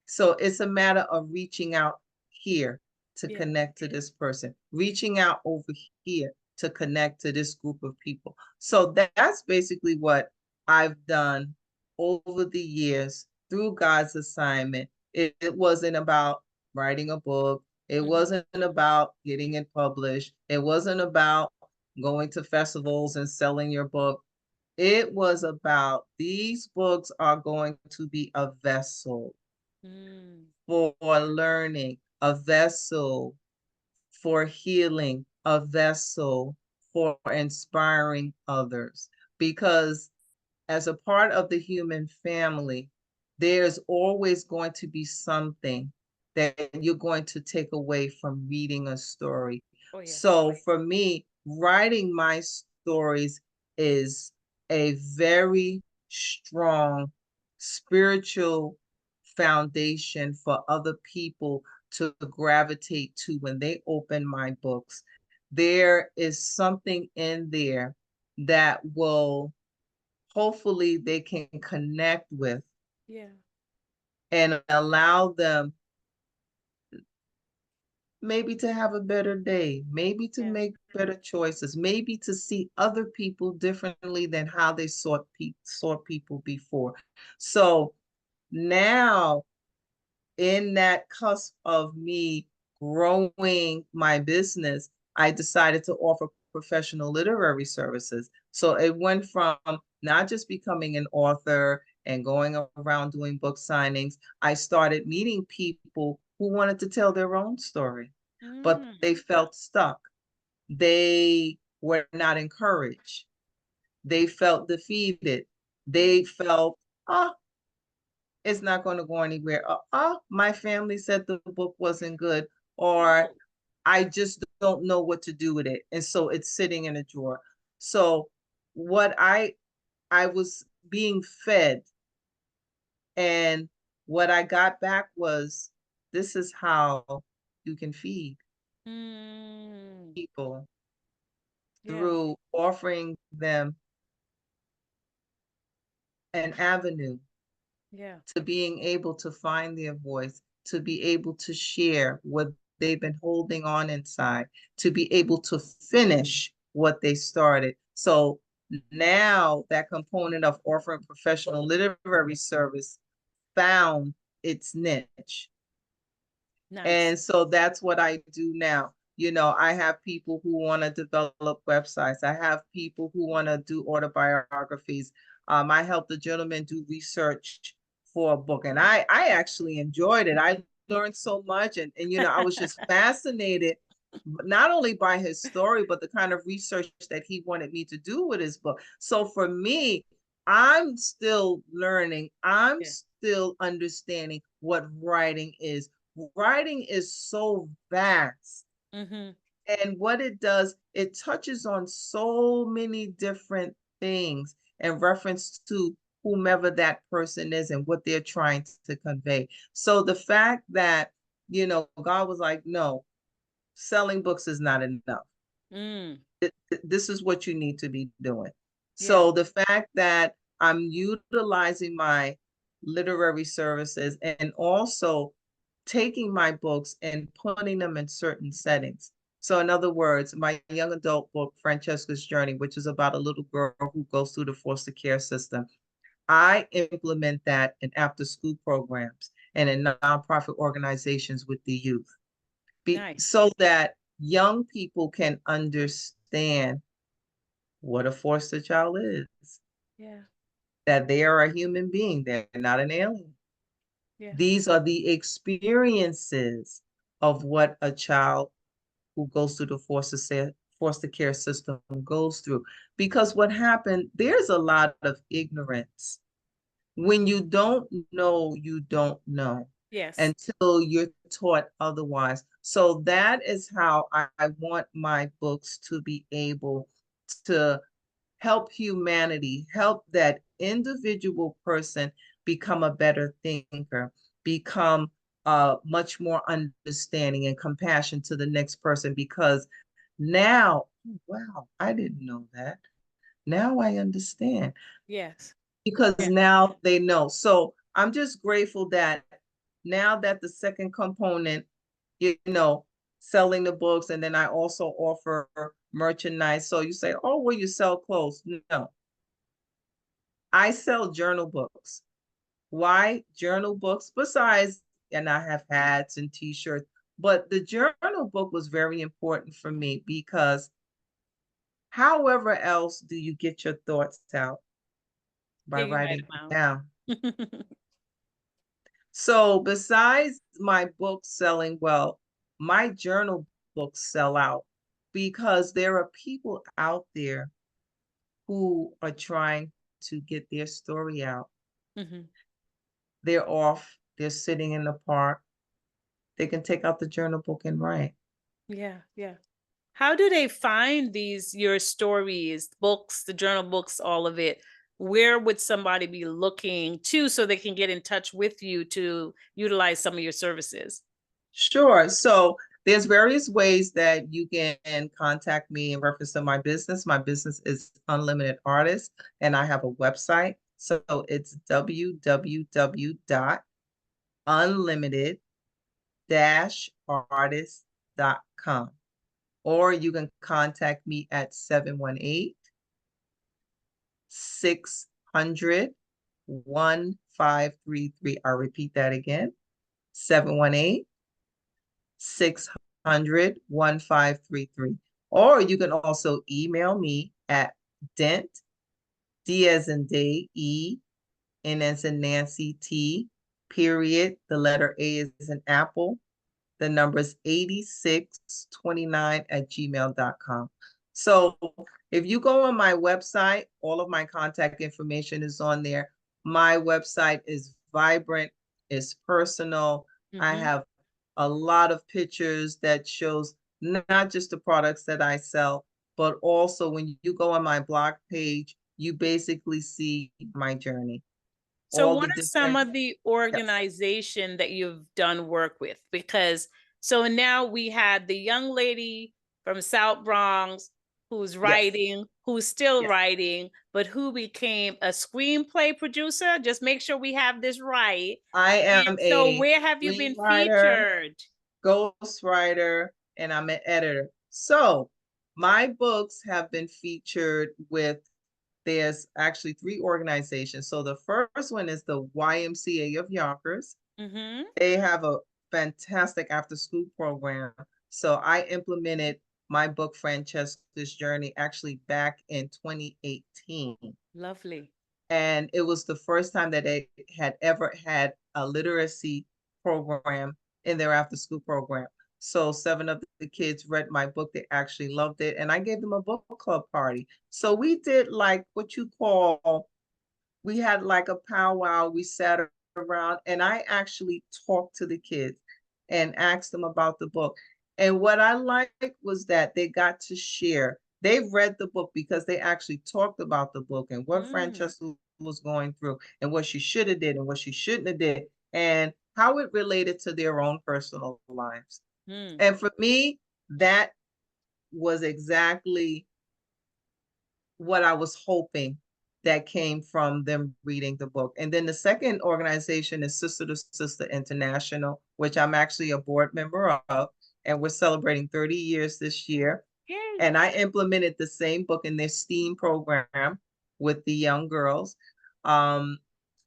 So it's a matter of reaching out here to Yeah. connect to this person, reaching out over here to connect to this group of people. So that's basically what I've done over the years through God's assignment. It wasn't about writing a book. It Mhm. wasn't about getting it published. It wasn't about going to festivals and selling your book. It was about these books are going to be a vessel Mm. for learning, a vessel for healing, a vessel for inspiring others. Because as a part of the human family, there's always going to be something that you're going to take away from reading a story. Oh yeah. So for me, writing my stories is a very strong spiritual foundation for other people to gravitate to when they open my books. There is something in there that will hopefully they can connect with Yeah. and allow them maybe to have a better day, maybe to Yeah. make better choices, maybe to see other people differently than how they saw people before. So now in that cusp of me growing my business, I decided to offer professional literary services. So it went from not just becoming an author and going around doing book signings, I started meeting people who wanted to tell their own story, but Mm. they felt stuck. They were not encouraged. They felt defeated. They felt, oh, it's not going to go anywhere. Oh, my family said the book wasn't good, or Oh. I just don't know what to do with it. And so it's sitting in a drawer. So what I was being fed, and what I got back was, this is how you can feed Mm. people, Yeah. through offering them an avenue Yeah. to being able to find their voice, to be able to share what they've been holding on inside, to be able to finish what they started. So now that component of offering professional literary service found its niche. Nice. And so that's what I do now. You know, I have people who want to develop websites. I have people who want to do autobiographies. I helped a gentleman do research for a book, and I actually enjoyed it. I learned so much, and you know, I was just fascinated not only by his story, but the kind of research that he wanted me to do with his book. So for me, I'm still learning. I'm Yeah. still understanding what writing is. Writing is so vast. Mm-hmm. And what it does, it touches on so many different things in reference to whomever that person is and what they're trying to convey. So the fact that, God was like, no, selling books is not enough. Mm. This is what you need to be doing. Yeah. So the fact that I'm utilizing my literary services and also taking my books and putting them in certain settings. So in other words, my young adult book, Francesca's Journey, which is about a little girl who goes through the foster care system, I implement that in after school programs and in nonprofit organizations with the youth, Nice. so that young people can understand what a foster child is, Yeah. that they are a human being, they're not an alien. Yeah. These are the experiences of what a child who goes through the foster care system goes through. Because what happened, there's a lot of ignorance. When you don't know Yes. until you're taught otherwise. So that is how I want my books to be able to help humanity, help that individual person become a better thinker, become much more understanding and compassion to the next person. Because now, wow, I didn't know that. Now I understand, Yes. because Yeah. now they know. So I'm just grateful that now that the second component, selling the books, and then I also offer merchandise. So you say, oh, well, you sell clothes. No, I sell journal books. Why journal books? Besides, and I have hats and t-shirts, but the journal book was very important for me because however else do you get your thoughts out? By Yeah, you writing write it them down. out. So besides my books selling well, my journal books sell out because there are people out there who are trying to get their story out. Hmm. They're off, they're sitting in the park. They can take out the journal book and write. Yeah. Yeah. How do they find these, your stories, books, the journal books, all of it? Where would somebody be looking to so they can get in touch with you to utilize some of your services? Sure. So there's various ways that you can contact me in reference to my business. My business is Unlimited Artist, and I have a website. So it's www.unlimited-artist.com. Or you can contact me at 718-600-1533. I'll repeat that again, 718-600-1533. Or you can also email me at Dent, D as in day, E, N as in Nancy, T, period. The letter A is in Apple. The number is 8629@gmail.com. So if you go on my website, all of my contact information is on there. My website is vibrant, it's personal. I Hmm. have a lot of pictures that shows not just the products that I sell, but also when you go on my blog page, you basically see my journey, So all what the are some different, of the yes. organization that you've done work with? Because so now we had the young lady from South Bronx who's Yes, writing, who's still yes. writing, but who became a screenplay producer. Just make sure we have this right. I And am so a where have you been screenwriter, featured? ghostwriter, and I'm an editor. So my books have been featured with, there's actually three organizations. So the first one is the YMCA of Yonkers. Mm-hmm. They have a fantastic after school program. So I implemented my book, Francesca's Journey, actually back in 2018. Lovely. And it was the first time that they had ever had a literacy program in their after school program. So 7 of the kids read my book. They actually loved it. And I gave them a book club party. So we did like what you call, we had like a powwow. We sat around and I actually talked to the kids and asked them about the book. And what I liked was that they got to share. They read the book because they actually talked about the book and what Mm, Francesca was going through and what she should have did and what she shouldn't have did and how it related to their own personal lives. mm. And for me, that was exactly what I was hoping that came from them reading the book. And then the second organization is Sister to Sister International, which I'm actually a board member of, and we're celebrating 30 years this year. Yay. And I implemented the same book in their STEAM program with the young girls. Um,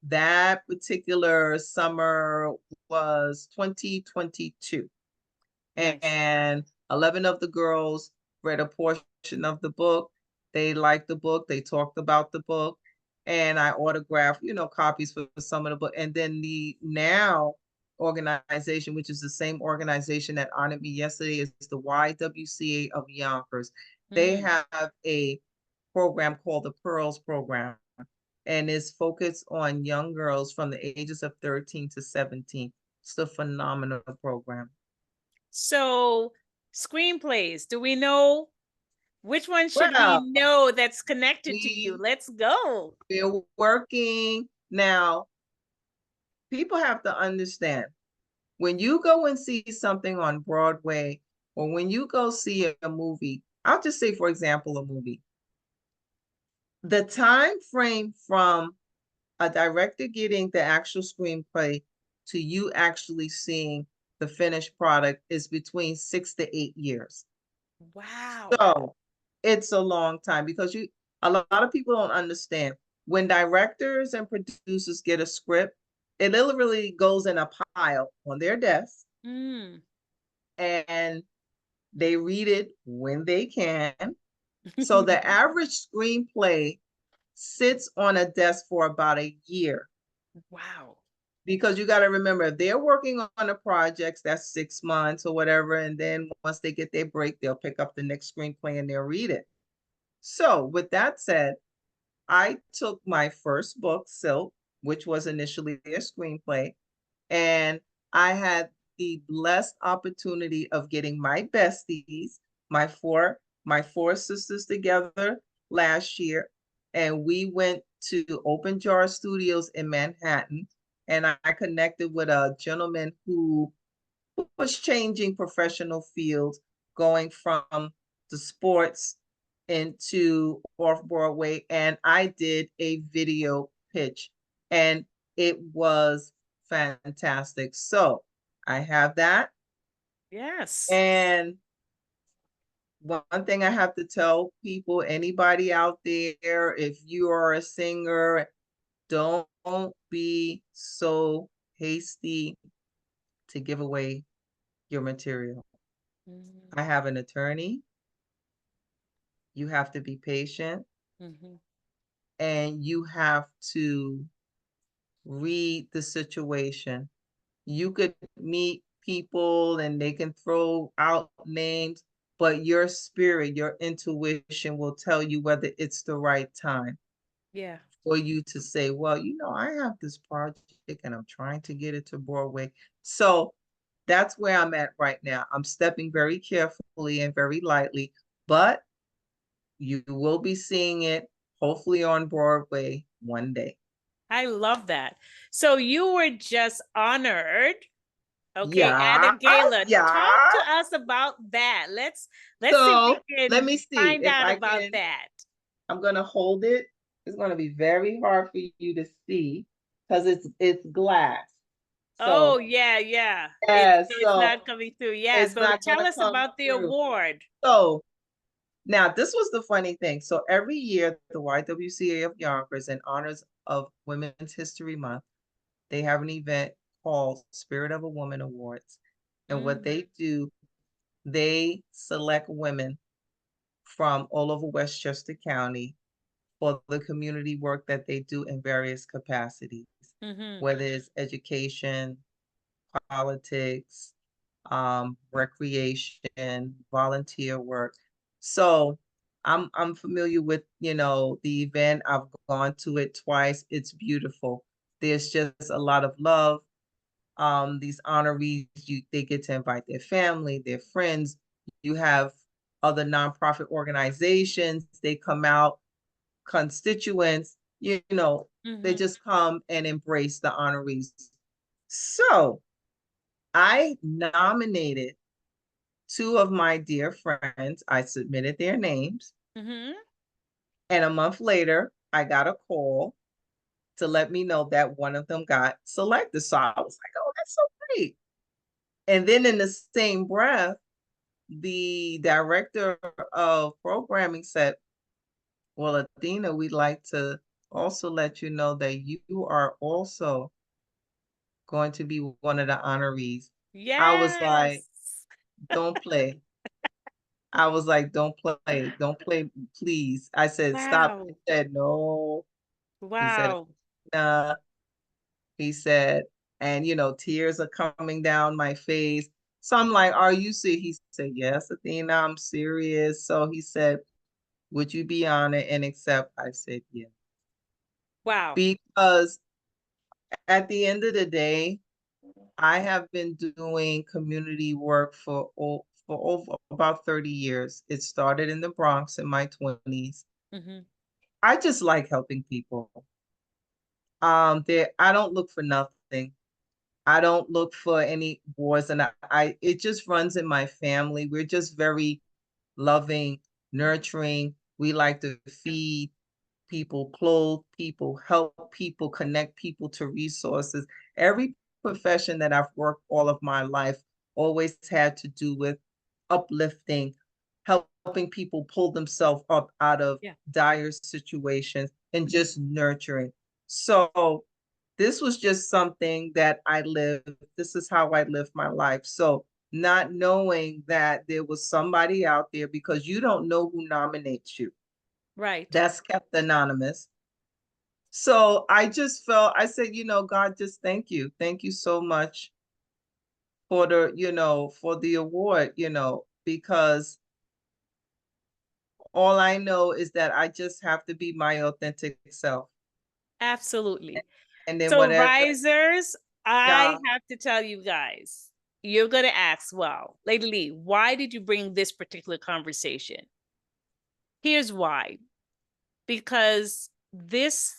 that particular summer was 2022 Nice. and 11 of the girls read a portion of the book. They liked the book. They talked about the book, and I autographed, copies for some of the book. And then the now organization, which is the same organization that honored me yesterday, is the YWCA of Yonkers. They Mm. have a program called the Pearls Program, and is focused on young girls from the ages of 13 to 17. It's a phenomenal program. So, screenplays, do we know which one should we Well, know that's connected to you? we Let's go. we're working now. People have to understand when you go and see something on Broadway or when you go see a movie, I'll just say, for example, a movie. The time frame from a director getting the actual screenplay to you actually seeing the finished product is between 6 to 8 years. Wow. So it's a long time because a lot of people don't understand when directors and producers get a script, it literally goes in a pile on their desk Mm. and they read it when they can. So the average screenplay sits on a desk for about a year Wow. because you got to remember if they're working on a project that's 6 months or whatever, and then once they get their break, they'll pick up the next screenplay and they'll read it. So with that said, I took my first book, Silk, which was initially a screenplay, and I had the blessed opportunity of getting my besties, my four sisters together last year, and we went to Open Jar Studios in Manhattan, and I connected with a gentleman who was changing professional fields, going from the sports into off Broadway, and I did a video pitch, and it was fantastic. So I have that. Yes. And one thing I have to tell people, anybody out there, if you are a singer, don't be so hasty to give away your material. Mm-hmm. I have an attorney. You have to be patient Mm-hmm. and you have to read the situation. You could meet people and they can throw out names, but your spirit, your intuition will tell you whether it's the right time Yeah. for you to say, well, I have this project and I'm trying to get it to Broadway. So that's where I'm at right now. I'm stepping very carefully and very lightly, but you will be seeing it hopefully on Broadway one day. I love that. So you were just honored, okay, at a Yeah, gala. Talk yeah. to us about that. Let's see if we So let can me see find if out I about can. that. I'm gonna hold it. It's gonna be very hard for you to see because it's glass. Oh, So yeah, yeah. It's yeah, so it's so not coming through. Yeah. it's So not tell gonna us come about the through. award. So now this was the funny thing. So every year the YWCA of Yonkers, in honors of Women's History Month, they have an event called Spirit of a Woman Awards. And what Mm, they do, they select women from all over Westchester County for the community work that they do in various capacities, mm-hmm. whether it's education, politics, recreation, volunteer work. So I'm familiar with the event. I've gone to it twice. It's beautiful. there's just a lot of love. These honorees, they get to invite their family, their friends. You have other nonprofit organizations, they come out, constituents, they just come and embrace the honorees. So I nominated two of my dear friends. I submitted their names. And a month later, I got a call to let me know that one of them got selected. So I was like, oh, that's so great. And then in the same breath, the director of programming said, well, Athena, we'd like to also let you know that you are also going to be one of the honorees. I was like, Yes. don't play. I was like, don't play, please. I said, stop. Wow. He said, no. He said, Wow. nah. He said, and tears are coming down my face. So I'm like, are you serious? He said, yes, Athena, I'm serious. So he said, would you be honored and accept? I said, yeah. Wow. Because at the end of the day, I have been doing community work for over about 30 years. It started in the Bronx in my 20s. I just like helping people. I don't look for nothing. I don't look for any wars, and it just runs in my family. We're just very loving, nurturing. We like to feed people, clothe people, help people, connect people to resources. Every profession that I've worked all of my life always had to do with uplifting, helping people pull themselves up out of dire situations, and just nurturing. So this was just something that I lived. This is how I lived my life. So not knowing that there was somebody out there, because you don't know who nominates you. Right. That's kept anonymous. So I just felt, I said, God, just thank you. Thank you so much for for the award, because all I know is that I just have to be my authentic self. Absolutely. And then So whatever. risers, I Yeah. have to tell you guys, you're going to ask, well, Lady Lee, why did you bring this particular conversation? Here's why. Because this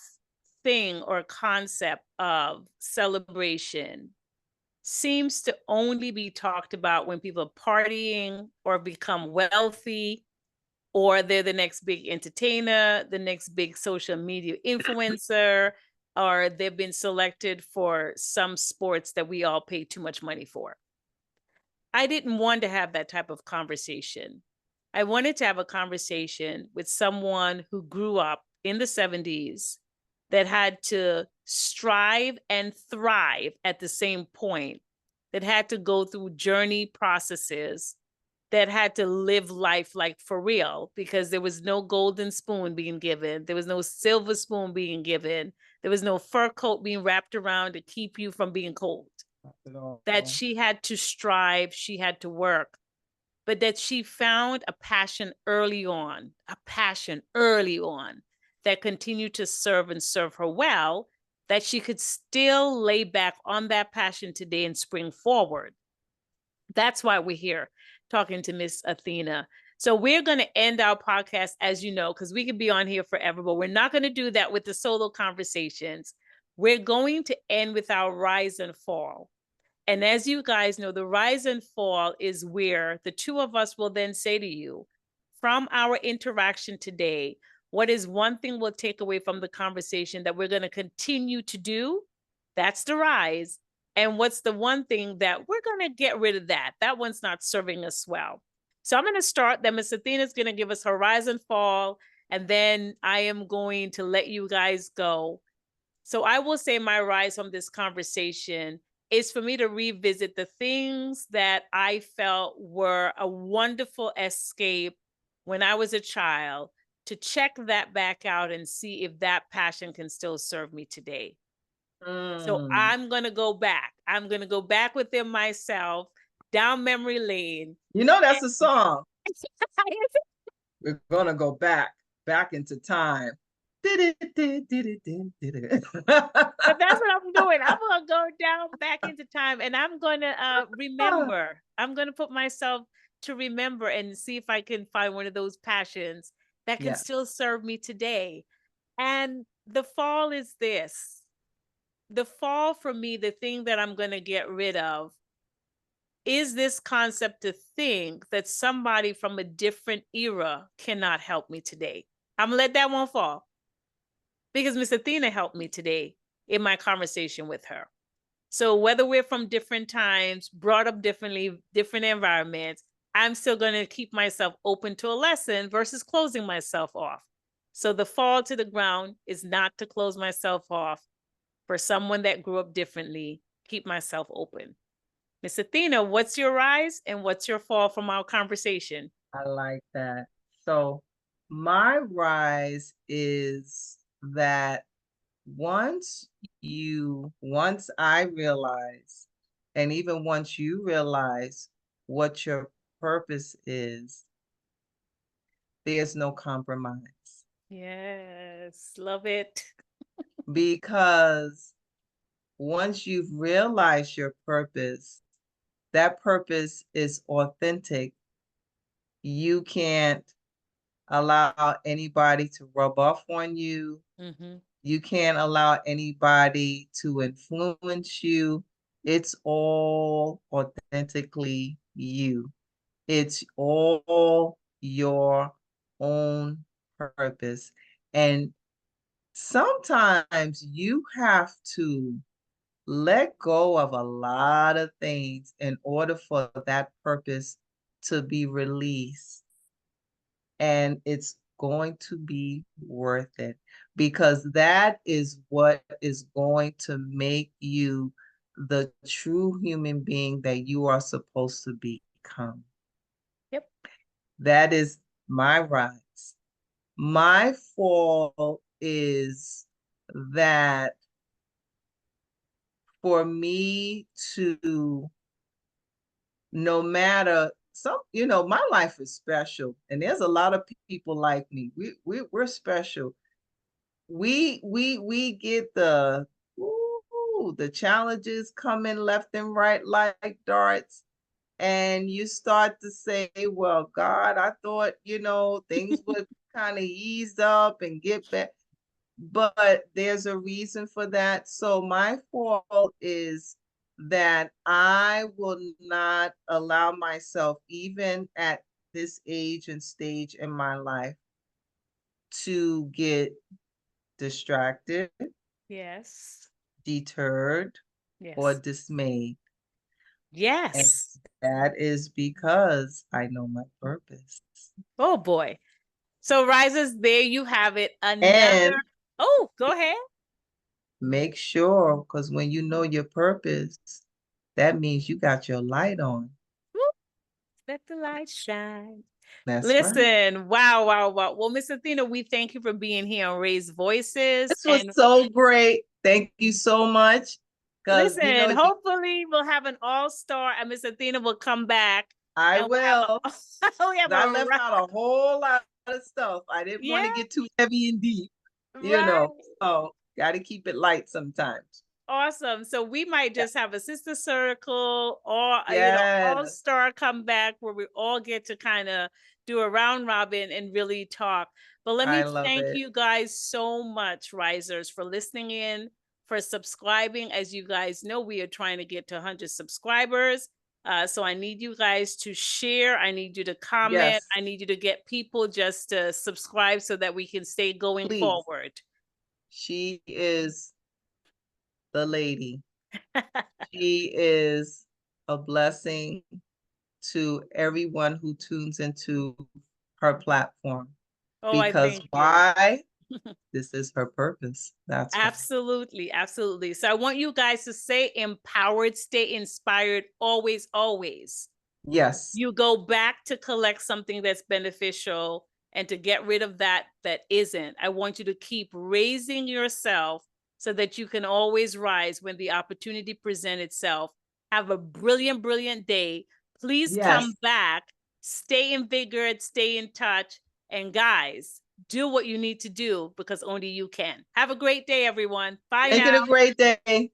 thing or concept of celebration seems to only be talked about when people are partying or become wealthy, or they're the next big entertainer, the next big social media influencer, or they've been selected for some sports that we all pay too much money for. I didn't want to have that type of conversation. I wanted to have a conversation with someone who grew up in the 70s that had to strive and thrive at the same point, that had to go through journey processes, that had to live life like for real, because there was no golden spoon being given. There was no silver spoon being given. There was no fur coat being wrapped around to keep you from being cold. That she had to strive, she had to work, but that she found a passion early on that continued to serve and serve her well, that she could still lay back on that passion today and spring forward. That's why we're here talking to Miss Athena. So we're going to end our podcast, as you know, because we could be on here forever, but we're not going to do that with the solo conversations. We're going to end with our rise and fall. And as you guys know, the rise and fall is where the two of us will then say to you, from our interaction today, what is one thing we'll take away from the conversation that we're going to continue to do? That's the rise. And what's the one thing that we're going to get rid of that? That one's not serving us well. So I'm going to start. Then Miss Athena's going to give us her rise and fall. And then I am going to let you guys go. So I will say my rise from this conversation is for me to revisit the things that I felt were a wonderful escape when I was a child, to check that back out and see if that passion can still serve me today. So I'm going to go back. I'm going to go back within myself down memory lane. That's a song. We're going to go back into time. But that's what I'm doing. I'm gonna go down back into time and I'm gonna remember. I'm gonna put myself to remember and see if I can find one of those passions that can Yes. still serve me today. And the fall is this. The fall for me, the thing that I'm gonna get rid of is this concept to think that somebody from a different era cannot help me today. I'm gonna let that one fall because Miss Athena helped me today in my conversation with her. So whether we're from different times, brought up differently, different environments, I'm still going to keep myself open to a lesson versus closing myself off. So the fall to the ground is not to close myself off. For someone that grew up differently, keep myself open. Miss Athena, what's your rise and what's your fall from our conversation? I like that. So my rise is that once I realize, and even once you realize what your purpose is, there's no compromise. Yes, love it. Because once you've realized your purpose, that purpose is authentic. You can't allow anybody to rub off on you. Mm-hmm. You can't allow anybody to influence you. It's all authentically you. It's all your own purpose. And sometimes you have to let go of a lot of things in order for that purpose to be released. And it's going to be worth it because that is what is going to make you the true human being that you are supposed to become. Yep. That is my rise. My fall is that for me to, no matter some, my life is special and there's a lot of people like me. We're special. We get the challenges coming left and right like darts, and you start to say, well, God, I thought, things would kind of ease up and get back, but there's a reason for that. So my fault is that I will not allow myself, even at this age and stage in my life, to get distracted, Yes. deterred, or Yes. dismayed. And Yes. that is because I know my purpose. Oh boy. So risers, there you have it. Another. And Oh, go ahead. make sure, because when you know your purpose, that means you got your light on. Woo, let the light shine. That's right. Listen, wow, wow, wow. Well, Miss Athena, we thank you for being here on Raise Voices. This was And so great. Thank you so much. Because, listen, hopefully we'll have an all-star and Miss Athena will come back I and we'll have will. a we have I a left out a whole lot of stuff. I didn't want yeah, to get too heavy and deep, you right. know. So, got to keep it light sometimes. Awesome. So we might Yeah. just have a sister circle or all Yes. star come back where we all get to kind of do a round robin and really talk. But let I me love thank it. you guys so much, risers, for listening in, for subscribing. As you guys know, we are trying to get to 100 subscribers. So I need you guys to share. I need you to comment. Yes. I need you to get people just to subscribe so that we can stay going Please. forward. She is the lady. She is a blessing to everyone who tunes into her platform. Oh, I Because thank you. why? This is her purpose. That's why. Absolutely, absolutely. So I want you guys to stay empowered, stay inspired, always, always. Yes. You go back to collect something that's beneficial and to get rid of that that isn't. I want you to keep raising yourself so that you can always rise when the opportunity presents itself. Have a brilliant, brilliant day. Please Yes. come back, stay invigorated, stay in touch. And guys, do what you need to do because only you can. Have a great day, everyone. Bye Make now. it a great day.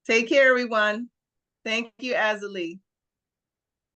Take care, everyone. Thank you, Azalee.